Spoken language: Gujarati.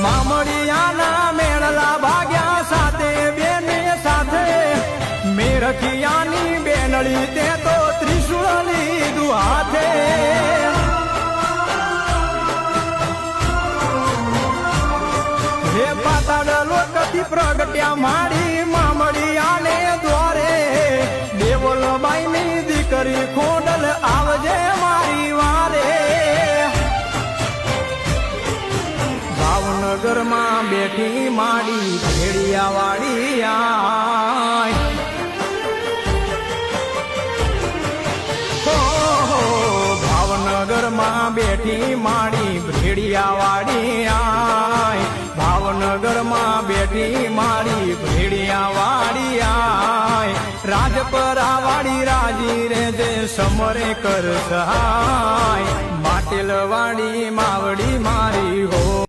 મામડિયાના મેળલા ભાગ્યા સાથે બેને સાથે મેરખિયાની બેનડી તે તો ત્રિશુળ લીધું હાથે હે પાતાળ લોકથી પ્રગટ્યા માડી મામડિયાને દ્વારે દેવલબાઈની દીકરી ખોડલ આવજે મારી વારે ભાવનગરમાં બેઠી માડી ભેડિયા વાળી આય ભાવનગરમાં બેઠી માડી ભેડિયા વાળી આય ભાવનગરમાં બેઠી માડી ભેડિયા વાળી આય રાજપરા વાળી રાજી રે જે સમરે કર સહાય માટેલ વાળી માવડી મારી હો